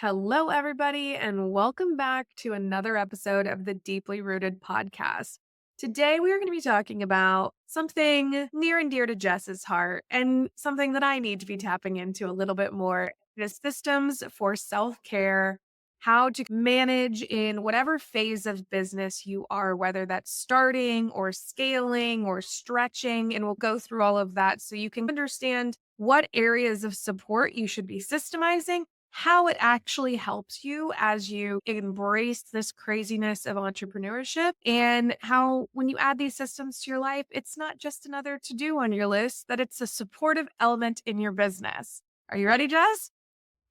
Hello, everybody, and welcome back to another episode of the Deeply Rooted podcast. Today, we are going to be talking about something near and dear to Jess's heart and something that I need to be tapping into a little bit more the systems for self care, how to manage in whatever phase of business you are, whether that's starting or scaling or stretching. And we'll go through all of that so you can understand what areas of support you should be systemizing, how it actually helps you as you embrace this craziness of entrepreneurship, and how when you add these systems to your life, it's not just another to do on your list, that it's a supportive element in your business. Are you ready, Jess?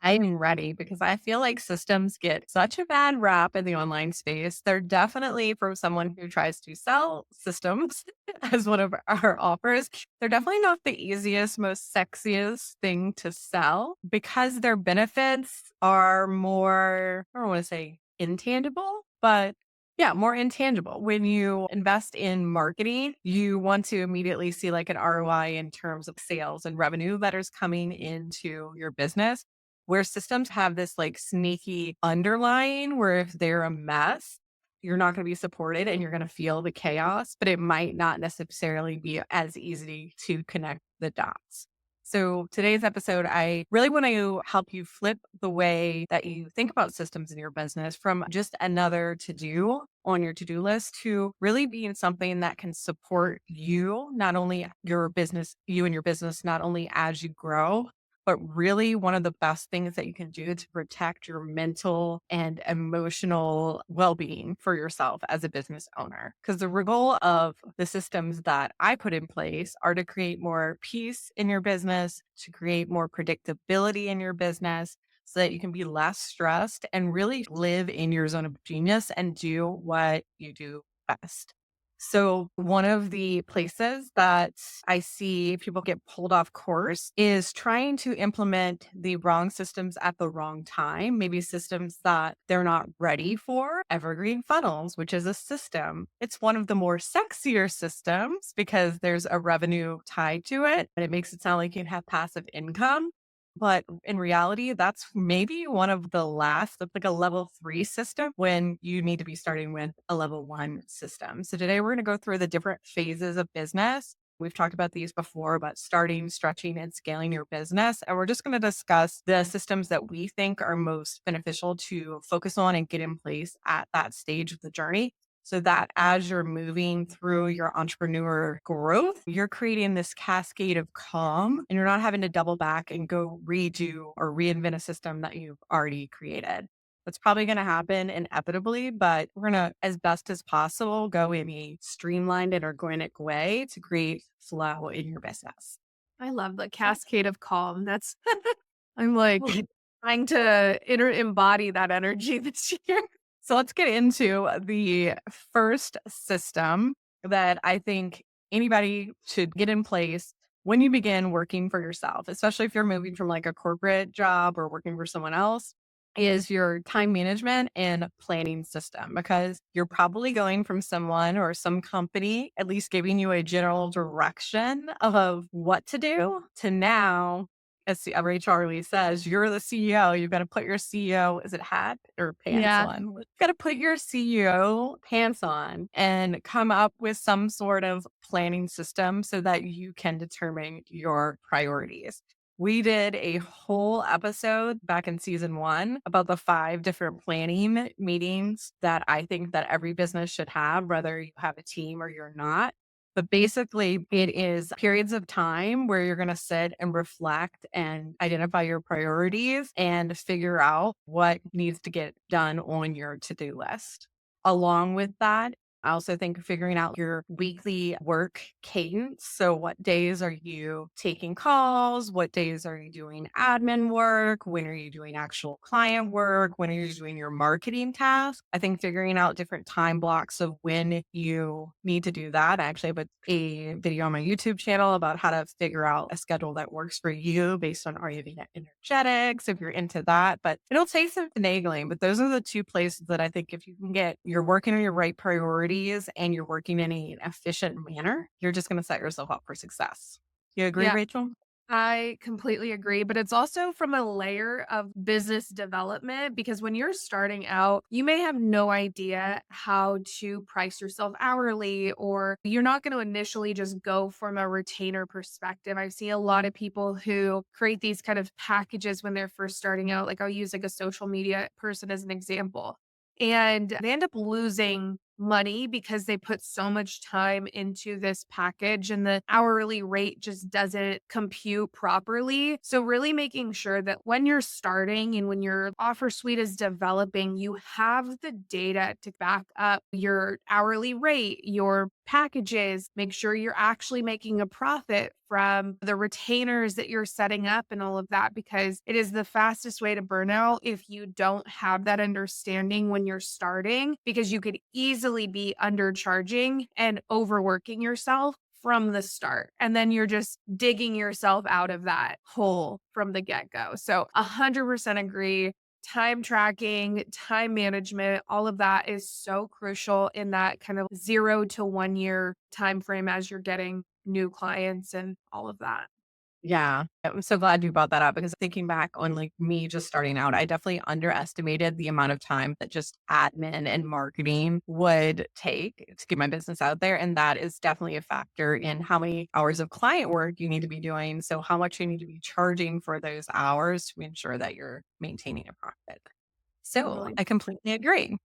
I'm ready because I feel like systems get such a bad rap in the online space. They're definitely, from someone who tries to sell systems as one of our offers, they're definitely not the easiest, most sexiest thing to sell because their benefits are more, I don't want to say intangible, but yeah, more intangible. When you invest in marketing, you want to immediately see like an ROI in terms of sales and revenue that is coming into your business, where systems have this like sneaky underlying where if they're a mess, you're not going to be supported and you're going to feel the chaos, but it might not necessarily be as easy to connect the dots. So today's episode, I really want to help you flip the way that you think about systems in your business from just another to do on your to-do list to really being something that can support you, not only your business, you and your business, not only as you grow, but really one of the best things that you can do to protect your mental and emotional well-being for yourself as a business owner. Because the goal of the systems that I put in place are to create more peace in your business, to create more predictability in your business, so that you can be less stressed and really live in your zone of genius and do what you do best. So, one of the places that I see people get pulled off course is trying to implement the wrong systems at the wrong time, maybe systems that they're not ready for. Evergreen funnels, which is a system, it's one of the more sexier systems because there's a revenue tied to it and it makes it sound like you can have passive income. But in reality, that's maybe one of the last, that's like a level 3 system when you need to be starting with a level 1 system. So today we're going to go through the different phases of business. We've talked about these before, about starting, stretching, and scaling your business. And we're just going to discuss the systems that we think are most beneficial to focus on and get in place at that stage of the journey, so that as you're moving through your entrepreneur growth, you're creating this cascade of calm and you're not having to double back and go redo or reinvent a system that you've already created. That's probably going to happen inevitably, but we're going to, as best as possible, go in a streamlined and organic way to create flow in your business. I love the cascade of calm. That's, I'm like trying to embody that energy this year. So let's get into the first system that I think anybody should get in place when you begin working for yourself, especially if you're moving from like a corporate job or working for someone else, is your time management and planning system. Because you're probably going from someone or some company at least giving you a general direction of what to do to now, as Rachel already says, you're the CEO. You've got to put your CEO, is it hat or pants Yeah. on? You've got to put your CEO pants on and come up with some sort of planning system so that you can determine your priorities. We did a whole episode back in season 1 about the 5 different planning meetings that I think that every business should have, whether you have a team or you're not. But basically, it is periods of time where you're going to sit and reflect and identify your priorities and figure out what needs to get done on your to do list. Along with that, I also think figuring out your weekly work cadence. So, what days are you taking calls? What days are you doing admin work? When are you doing actual client work? When are you doing your marketing tasks? I think figuring out different time blocks of when you need to do that. I actually have a video on my YouTube channel about how to figure out a schedule that works for you based on are you being energetics, if you're into that. But it'll take some finagling, but those are the 2 places that I think if you can get, you're working on your right priorities and you're working in an efficient manner, you're just going to set yourself up for success. You agree, Yeah. Rachel? I completely agree, but it's also from a layer of business development because when you're starting out, you may have no idea how to price yourself hourly, or you're not going to initially just go from a retainer perspective. I see a lot of people who create these kind of packages when they're first starting out. Like I'll use like a social media person as an example. And they end up losing money because they put so much time into this package and the hourly rate just doesn't compute properly. So, really making sure that when you're starting and when your offer suite is developing, you have the data to back up your hourly rate, your packages, make sure you're actually making a profit from the retainers that you're setting up and all of that, because it is the fastest way to burnout if you don't have that understanding when you're starting, because you could easily be undercharging and overworking yourself from the start. And then you're just digging yourself out of that hole from the get go. So 100% agree. Time tracking, time management, all of that is so crucial in that kind of 0 to 1 year time frame as you're getting new clients and all of that. Yeah, I'm so glad you brought that up because thinking back on like me just starting out, I definitely underestimated the amount of time that just admin and marketing would take to get my business out there. And that is definitely a factor in how many hours of client work you need to be doing. So, how much you need to be charging for those hours to ensure that you're maintaining a profit. So, Totally. I completely agree.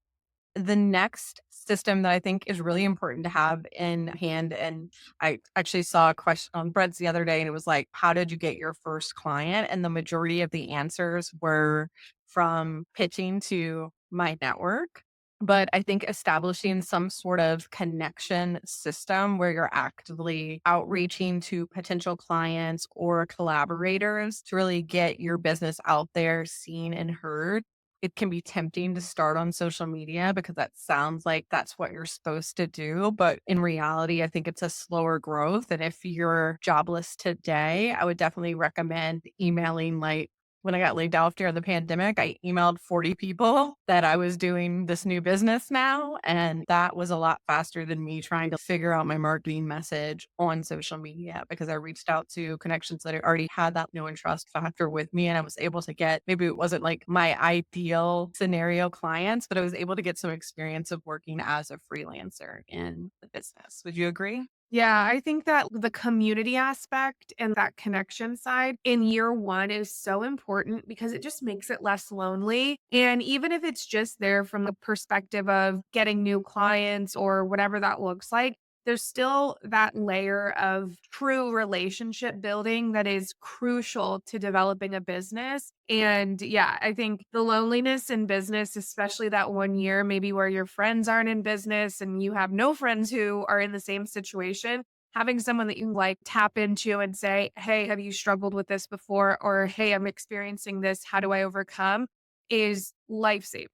The next system that I think is really important to have in hand, and I actually saw a question on Breads the other day, and it was like, "How did you get your first client?" And the majority of the answers were from pitching to my network. But I think establishing some sort of connection system where you're actively outreaching to potential clients or collaborators to really get your business out there, seen and heard, it can be tempting to start on social media because that sounds like that's what you're supposed to do. But in reality, I think it's a slower growth. And if you're jobless today, I would definitely recommend emailing like when I got laid off during the pandemic, I emailed 40 people that I was doing this new business now. And that was a lot faster than me trying to figure out my marketing message on social media because I reached out to connections that I already had that know and trust factor with me. And I was able to get, maybe it wasn't like my ideal scenario clients, but I was able to get some experience of working as a freelancer in the business. Would you agree? Yeah, I think that the community aspect and that connection side in year one is so important because it just makes it less lonely. And even if it's just there from the perspective of getting new clients or whatever that looks like, there's still that layer of true relationship building that is crucial to developing a business. And yeah, I think the loneliness in business, especially that 1 year, maybe where your friends aren't in business and you have no friends who are in the same situation, having someone that you like tap into and say, "Hey, have you struggled with this before?" Or, "Hey, I'm experiencing this. How do I overcome?" is life saving.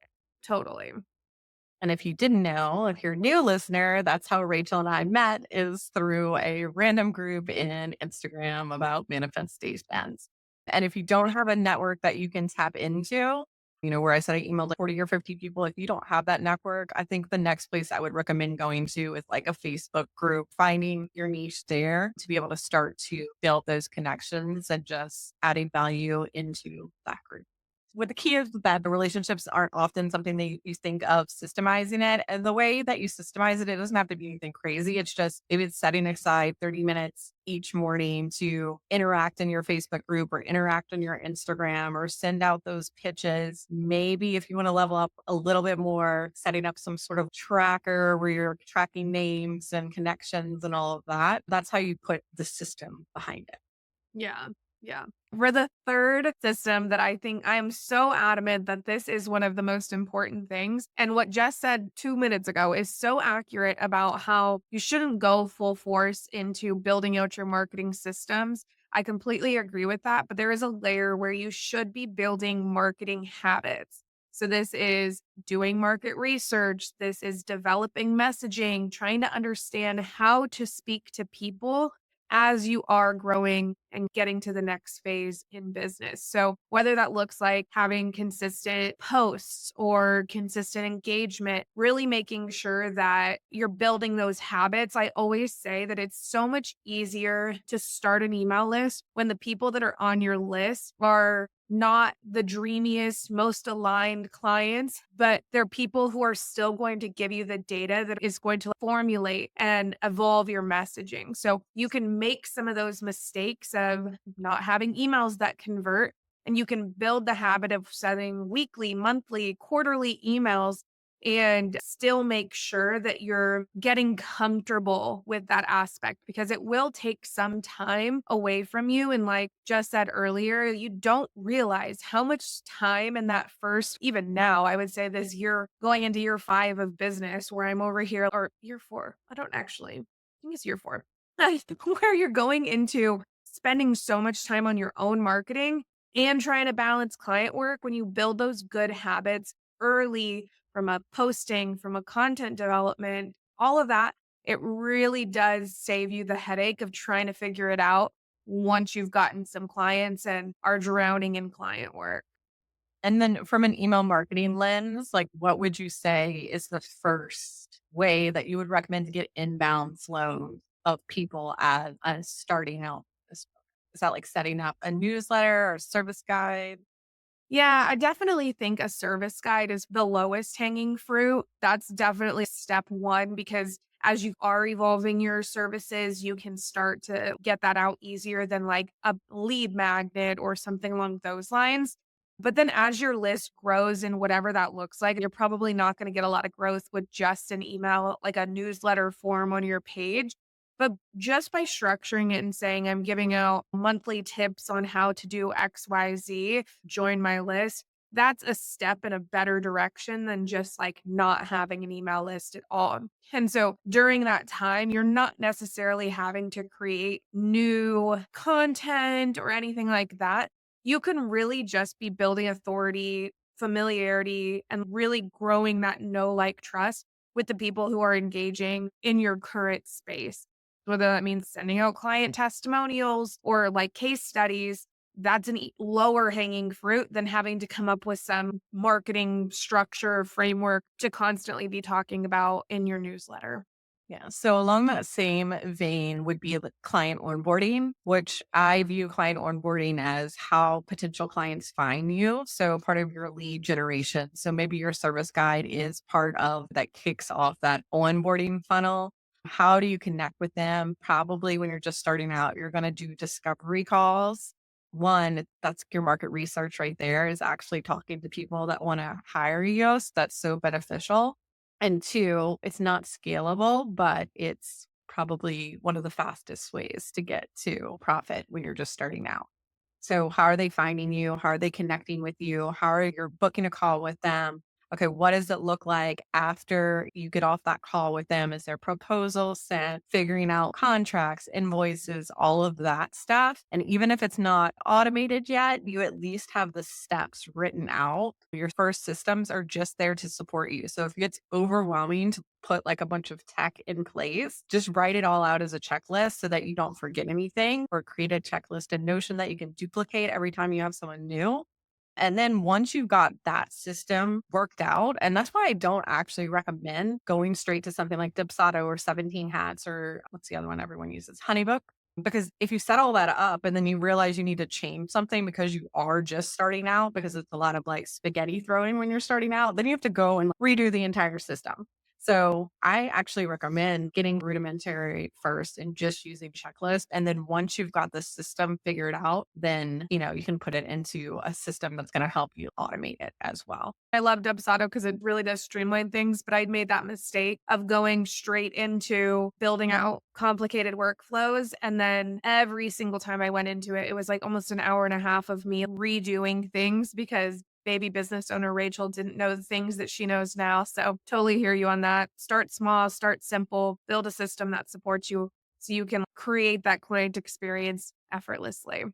Totally. And if you didn't know, if you're a new listener, that's how Rachel and I met is through a random group in Instagram about manifestations. And if you don't have a network that you can tap into, where I said I emailed like 40 or 50 people, if you don't have that network, I think the next place I would recommend going to is like a Facebook group, finding your niche there to be able to start to build those connections and just adding value into that group. What the key is that the relationships aren't often something that you think of systemizing it. And the way that you systemize it, it doesn't have to be anything crazy. It's just maybe it's setting aside 30 minutes each morning to interact in your Facebook group or interact on your Instagram or send out those pitches. Maybe if you want to level up a little bit more, setting up some sort of tracker where you're tracking names and connections and all of that. That's how you put the system behind it. Yeah. Yeah. For the third system that I think I am so adamant that this is one of the most important things. And what Jess said 2 minutes ago is so accurate about how you shouldn't go full force into building out your marketing systems. I completely agree with that. But there is a layer where you should be building marketing habits. So, this is doing market research. This is developing messaging, trying to understand how to speak to people as you are growing and getting to the next phase in business. So, whether that looks like having consistent posts or consistent engagement, really making sure that you're building those habits. I always say that it's so much easier to start an email list when the people that are on your list are not the dreamiest, most aligned clients, but they're people who are still going to give you the data that is going to formulate and evolve your messaging. So you can make some of those mistakes of not having emails that convert, and you can build the habit of sending weekly, monthly, quarterly emails and still make sure that you're getting comfortable with that aspect because it will take some time away from you. And like Jess said earlier, you don't realize how much time in that first, even now, I would say this year going into year 5 of business where I'm over here, or year 4. I don't actually, I think it's year 4, where you're going into spending so much time on your own marketing and trying to balance client work when you build those good habits early from a posting, from a content development, all of that, it really does save you the headache of trying to figure it out once you've gotten some clients and are drowning in client work. And then from an email marketing lens, like what would you say is the first way that you would recommend to get inbound flow of people as starting out? Is that like setting up a newsletter or service guide? Yeah, I definitely think a service guide is the lowest hanging fruit. That's definitely step one because as you are evolving your services, you can start to get that out easier than like a lead magnet or something along those lines. But then as your list grows and whatever that looks like, you're probably not going to get a lot of growth with just an email, like a newsletter form on your page. But just by structuring it and saying, I'm giving out monthly tips on how to do XYZ, join my list, that's a step in a better direction than just like not having an email list at all. And so during that time, you're not necessarily having to create new content or anything like that. You can really just be building authority, familiarity, and really growing that know, like, trust with the people who are engaging in your current space. Whether that means sending out client testimonials or like case studies, that's an lower hanging fruit than having to come up with some marketing structure framework to constantly be talking about in your newsletter. Yeah. So along that same vein would be the client onboarding, which I view client onboarding as how potential clients find you. So part of your lead generation. So maybe your service guide is part of that kicks off that onboarding funnel. How do you connect with them? Probably when you're just starting out, you're going to do discovery calls. One, that's your market research right there is actually talking to people that want to hire you. So that's so beneficial. And two, it's not scalable, but it's probably one of the fastest ways to get to profit when you're just starting out. So how are they finding you? How are they connecting with you? How are you booking a call with them? Okay, what does it look like after you get off that call with them? Is there proposal sent, figuring out contracts, invoices, all of that stuff? And even if it's not automated yet, you at least have the steps written out. Your first systems are just there to support you. So if it's overwhelming to put like a bunch of tech in place, just write it all out as a checklist so that you don't forget anything or create a checklist in Notion that you can duplicate every time you have someone new. And then once you've got that system worked out, and that's why I don't actually recommend going straight to something like Dipsado or 17 Hats or what's the other one everyone uses? Honeybook. Because if you set all that up and then you realize you need to change something because you are just starting out, because it's a lot of like spaghetti throwing when you're starting out, then you have to go and redo the entire system. So I actually recommend getting rudimentary first and just using checklist. And then once you've got the system figured out, then, you can put it into a system that's going to help you automate it as well. I love Dubsado because it really does streamline things, but I'd made that mistake of going straight into building out complicated workflows. And then every single time I went into it, it was like almost an hour and a half of me redoing things because baby business owner Rachel didn't know the things that she knows now. So totally hear you on that. Start small, start simple, build a system that supports you so you can create that client experience effortlessly.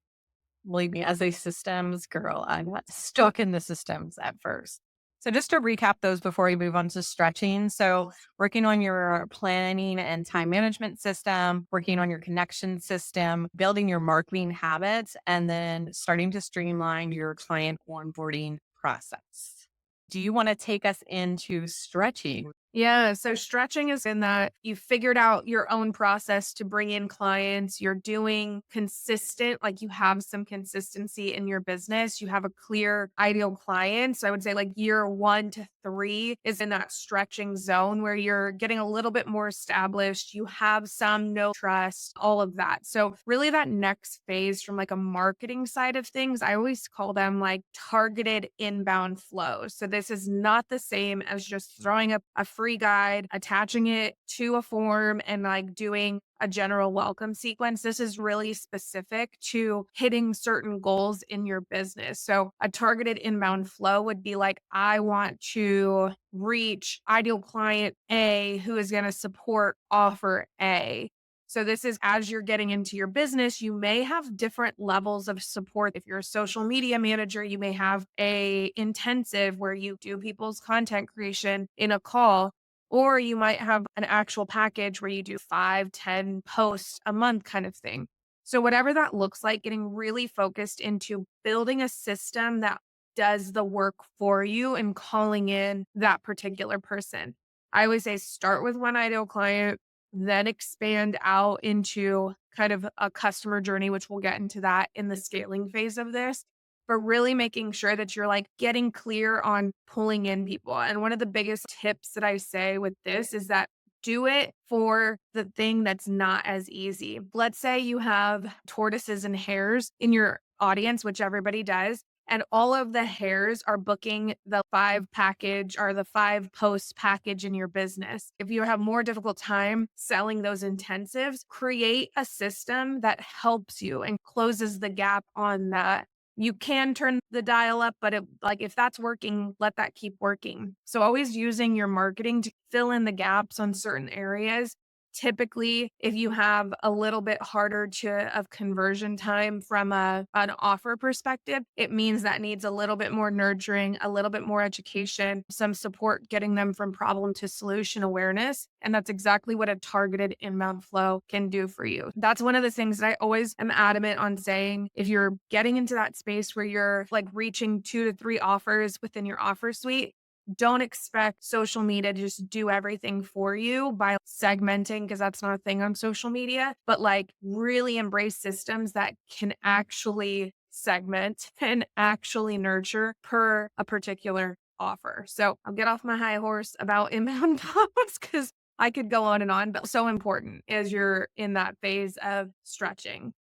Believe me, as a systems girl, I got stuck in the systems at first. So just to recap those before we move on to stretching. So working on your planning and time management system, working on your connection system, building your marketing habits, and then starting to streamline your client onboarding process. Do you want to take us into stretching? Yeah. So stretching is in that you figured out your own process to bring in clients. You're doing consistent, like you have some consistency in your business. You have a clear ideal client. So I would say like year 1 to 3 is in that stretching zone where you're getting a little bit more established. You have some no trust, all of that. So really that next phase from like a marketing side of things, I always call them like targeted inbound flow. So this is not the same as just throwing up a free guide, attaching it to a form and like doing a general welcome sequence. This is really specific to hitting certain goals in your business. So, a targeted inbound flow would be like, I want to reach ideal client A who is going to support offer A. So, this is as you're getting into your business, you may have different levels of support. If you're a social media manager, you may have a intensive where you do people's content creation in a call. Or you might have an actual package where you do 5, 10 posts a month kind of thing. So, whatever that looks like, getting really focused into building a system that does the work for you and calling in that particular person. I always say start with one ideal client, then expand out into kind of a customer journey, which we'll get into that in the scaling phase of this, but really making sure that you're like getting clear on pulling in people. And one of the biggest tips that I say with this is that do it for the thing that's not as easy. Let's say you have tortoises and hares in your audience, which everybody does. And all of the hares are booking the 5 package or the 5 post package in your business. If you have more difficult time selling those intensives, create a system that helps you and closes the gap on that. You can turn the dial up, but if that's working, let that keep working. So always using your marketing to fill in the gaps on certain areas. Typically, if you have a little bit harder to of conversion time from an offer perspective, it means that needs a little bit more nurturing, a little bit more education, some support getting them from problem to solution awareness. And that's exactly what a targeted inbound flow can do for you. That's one of the things that I always am adamant on saying. If you're getting into that space where you're like reaching 2 to 3 offers within your offer suite, don't expect social media to just do everything for you by segmenting, because that's not a thing on social media, but like really embrace systems that can actually segment and actually nurture per a particular offer. So I'll get off my high horse about inbound posts because I could go on, but so important as you're in that phase of stretching.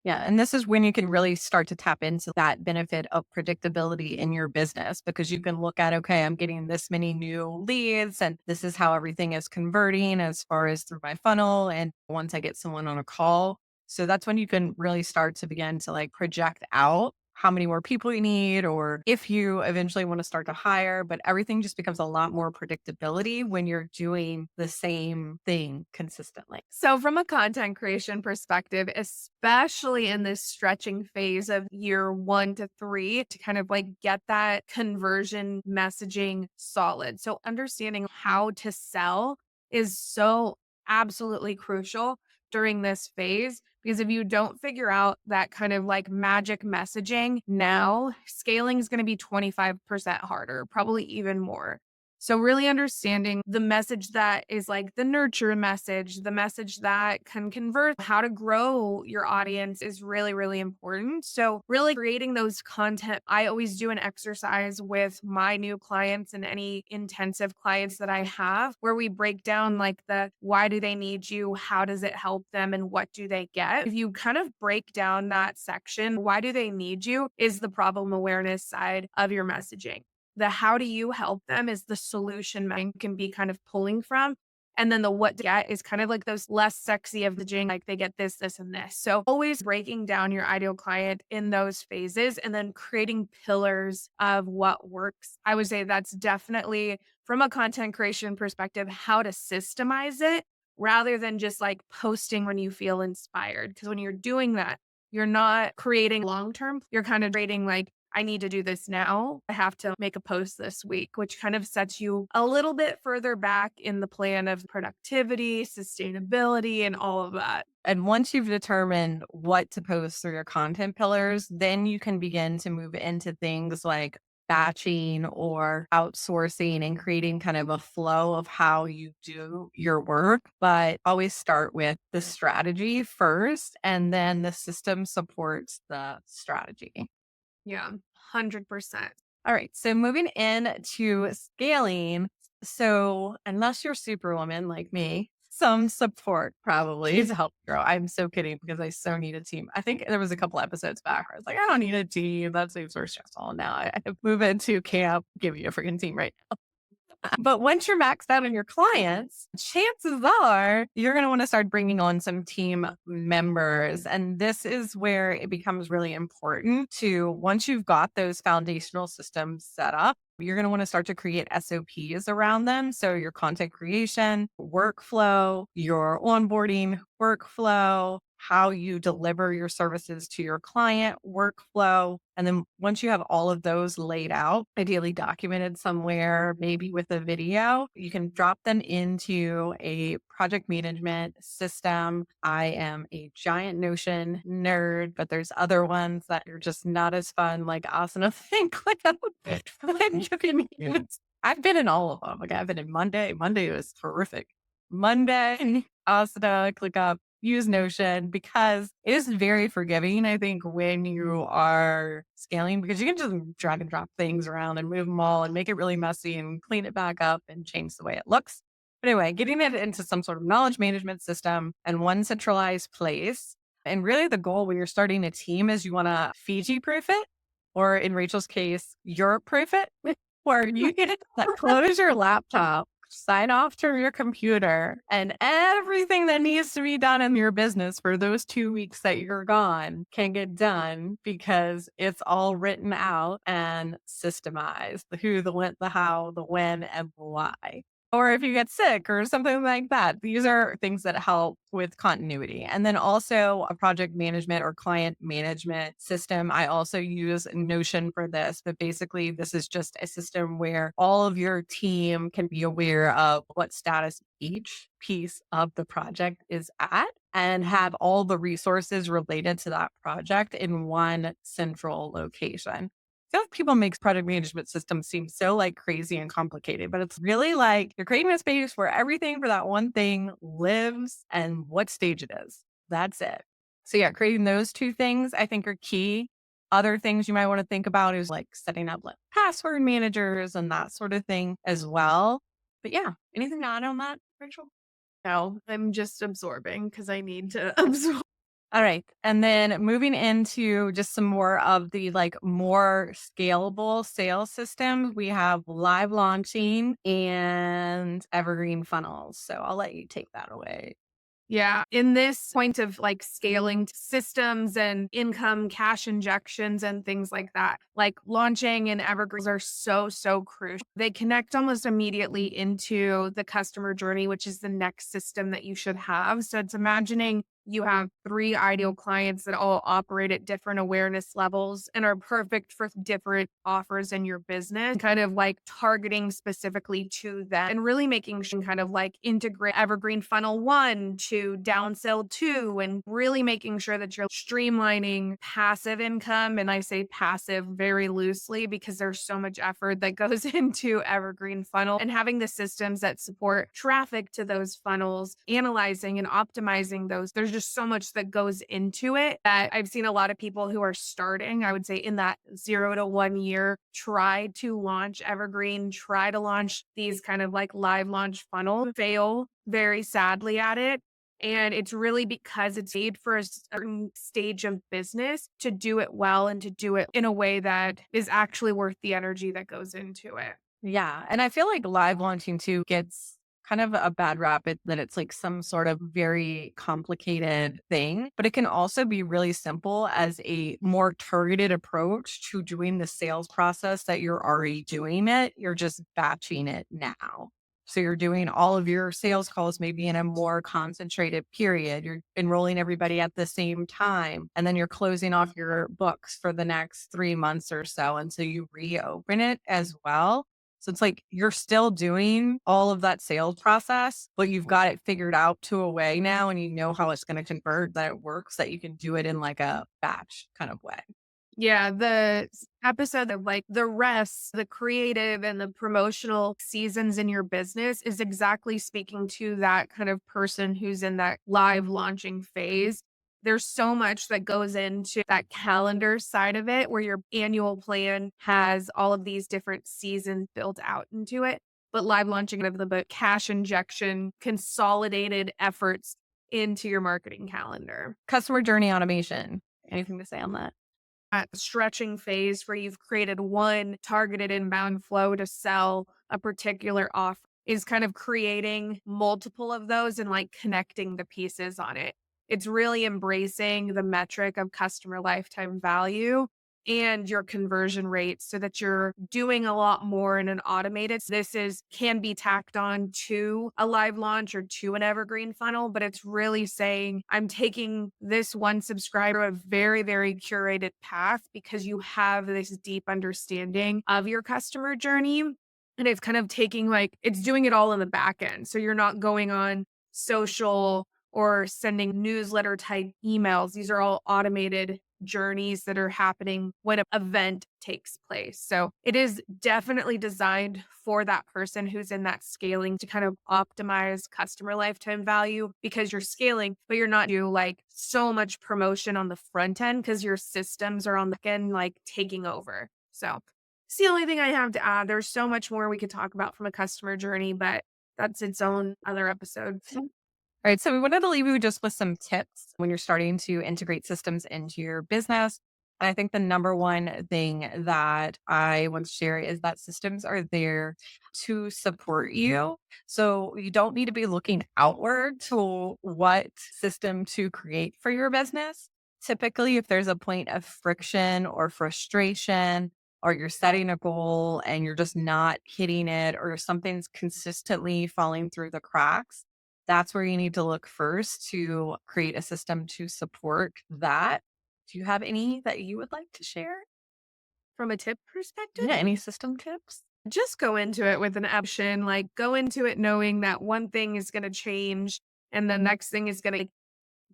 Yeah. And this is when you can really start to tap into that benefit of predictability in your business because you can look at, okay, I'm getting this many new leads and this is how everything is converting as far as through my funnel. And once I get someone on a call, so that's when you can really start to begin to like project out how many more people you need, or if you eventually want to start to hire, but everything just becomes a lot more predictability when you're doing the same thing consistently. So, from a content creation perspective, especially in this stretching phase of year 1 to 3, to kind of like get that conversion messaging solid. So, understanding how to sell is so absolutely crucial during this phase. Because if you don't figure out that kind of like magic messaging now, scaling is going to be 25% harder, probably even more. So, really understanding the message that is like the nurture message, the message that can convert, how to grow your audience is really, really important. So, really creating those content. I always do an exercise with my new clients and any intensive clients that I have where we break down like the why do they need you? How does it help them? And what do they get? If you kind of break down that section, why do they need you is the problem awareness side of your messaging. The how do you help them is the solution mind can be kind of pulling from. And then the what to get is kind of like those less sexy of the jing, like they get this, this, and this. So always breaking down your ideal client in those phases and then creating pillars of what works. I would say that's definitely from a content creation perspective, how to systemize it rather than just like posting when you feel inspired. Because when you're doing that, you're not creating long term, you're kind of creating like, I need to do this now. I have to make a post this week, which kind of sets you a little bit further back in the plan of productivity, sustainability, and all of that. And once you've determined what to post through your content pillars, then you can begin to move into things like batching or outsourcing and creating kind of a flow of how you do your work. But always start with the strategy first, and then the system supports the strategy. Yeah, 100%. All right. So moving into scaling. So unless you're superwoman like me, some support probably to help grow. I'm so kidding because I so need a team. I think there was a couple episodes back where I was like, I don't need a team. That seems so stressful. Now I move into camp, give you a freaking team right. But once you're maxed out on your clients, chances are you're going to want to start bringing on some team members. And this is where it becomes really important to, once you've got those foundational systems set up, you're going to want to start to create SOPs around them. So your content creation, workflow, your onboarding workflow, how you deliver your services to your client workflow. And then once you have all of those laid out, ideally documented somewhere, maybe with a video, you can drop them into a project management system. I am a giant Notion nerd, but there's other ones that are just not as fun, like Asana and ClickUp. You can use. I've been in all of them. Like I've been in Monday. Monday was horrific. Monday, Asana, ClickUp, use Notion because it is very forgiving, I think, when you are scaling, because you can just drag and drop things around and move them all and make it really messy and clean it back up and change the way it looks. But anyway, getting it into some sort of knowledge management system and one centralized place. And really the goal when you're starting a team is you want to Fiji proof it, or in Rachel's case, Europe proof it, where you get it, close your laptop, sign off to your computer, and everything that needs to be done in your business for those 2 weeks that you're gone can get done because it's all written out and systemized: the who, the when, the how, the when, and the why. Or if you get sick or something like that, these are things that help with continuity. And then also a project management or client management system. I also use Notion for this, but basically this is just a system where all of your team can be aware of what status each piece of the project is at and have all the resources related to that project in one central location. I feel like people make project management systems seem so like crazy and complicated, but it's really like you're creating a space where everything for that one thing lives and what stage it is. That's it. So yeah, creating those two things I think are key. Other things you might want to think about is like setting up like password managers and that sort of thing as well. But yeah, anything to add on that, Rachel? No, I'm just absorbing because I need to absorb. All right. And then moving into just some more of the like more scalable sales systems, we have live launching and evergreen funnels. So I'll let you take that away. Yeah. In this point of like scaling systems and income, cash injections, and things like that, like launching and evergreens are so, so crucial. They connect almost immediately into the customer journey, which is the next system that you should have. So it's imagining you have three ideal clients that all operate at different awareness levels and are perfect for different offers in your business, kind of like targeting specifically to them and really making sure kind of like integrate evergreen funnel one to downsell two and really making sure that you're streamlining passive income. And I say passive very loosely because there's so much effort that goes into evergreen funnel and having the systems that support traffic to those funnels, analyzing and optimizing those. There's just so much that goes into it that I've seen a lot of people who are starting, I would say in that 0 to 1 year, try to launch evergreen, try to launch these kind of like live launch funnel, fail very sadly at it. And it's really because it's made for a certain stage of business to do it well and to do it in a way that is actually worth the energy that goes into it. Yeah. And I feel like live launching too gets kind of a bad rap that it's like some sort of very complicated thing, but it can also be really simple as a more targeted approach to doing the sales process that you're already doing it. You're just batching it now. So you're doing all of your sales calls maybe in a more concentrated period. You're enrolling everybody at the same time. And then you're closing off your books for the next 3 months or so until you reopen it as well. So it's like you're still doing all of that sales process, but you've got it figured out to a way now and you know how it's going to convert, that it works, that you can do it in like a batch kind of way. Yeah, the episode of like the rest, the creative and the promotional seasons in your business is exactly speaking to that kind of person who's in that live launching phase. There's so much that goes into that calendar side of it where your annual plan has all of these different seasons built out into it. But live launching of the book, cash injection, consolidated efforts into your marketing calendar. Customer journey automation. Anything to say on that? That stretching phase where you've created one targeted inbound flow to sell a particular offer is kind of creating multiple of those and like connecting the pieces on it. It's really embracing the metric of customer lifetime value and your conversion rate so that you're doing a lot more in an automated. This is can be tacked on to a live launch or to an evergreen funnel, but it's really saying I'm taking this one subscriber a very, very curated path because you have this deep understanding of your customer journey. And it's kind of taking like it's doing it all in the back end. So you're not going on social or sending newsletter type emails. These are all automated journeys that are happening when an event takes place. So it is definitely designed for that person who's in that scaling to kind of optimize customer lifetime value because you're scaling, but you're not do like so much promotion on the front end because your systems are on the back end like taking over. So it's the only thing I have to add. There's so much more we could talk about from a customer journey, but that's its own other episode. All right. So we wanted to leave you just with some tips when you're starting to integrate systems into your business. And I think the number one thing that I want to share is that systems are there to support you. So you don't need to be looking outward to what system to create for your business. Typically, if there's a point of friction or frustration, or you're setting a goal and you're just not hitting it, or something's consistently falling through the cracks, that's where you need to look first to create a system to support that. Do you have any that you would like to share? From a tip perspective, Yeah, any system tips? just go into it with an option, like go into it knowing that one thing is going to change and the next thing is going to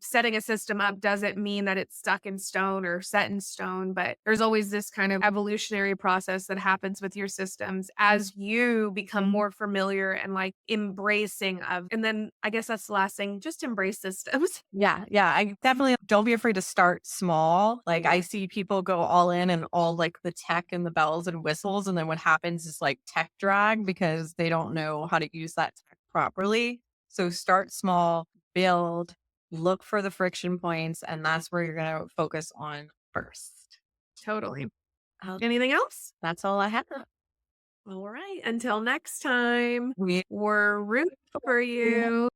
setting a system up doesn't mean that it's stuck in stone or set in stone, but there's always this kind of evolutionary process that happens with your systems as you become more familiar and like embracing of. And then I guess that's the last thing, just embrace systems. Yeah, yeah. I definitely don't be afraid to start small. Like I see people go all in and all like the tech and the bells and whistles. And then what happens is like tech drag because they don't know how to use that tech properly. So start small, build, look for the friction points, and that's where you're going to focus on first. Totally. Uh, Anything else? that's all I have. All right. Until next time, We we're rooting for you.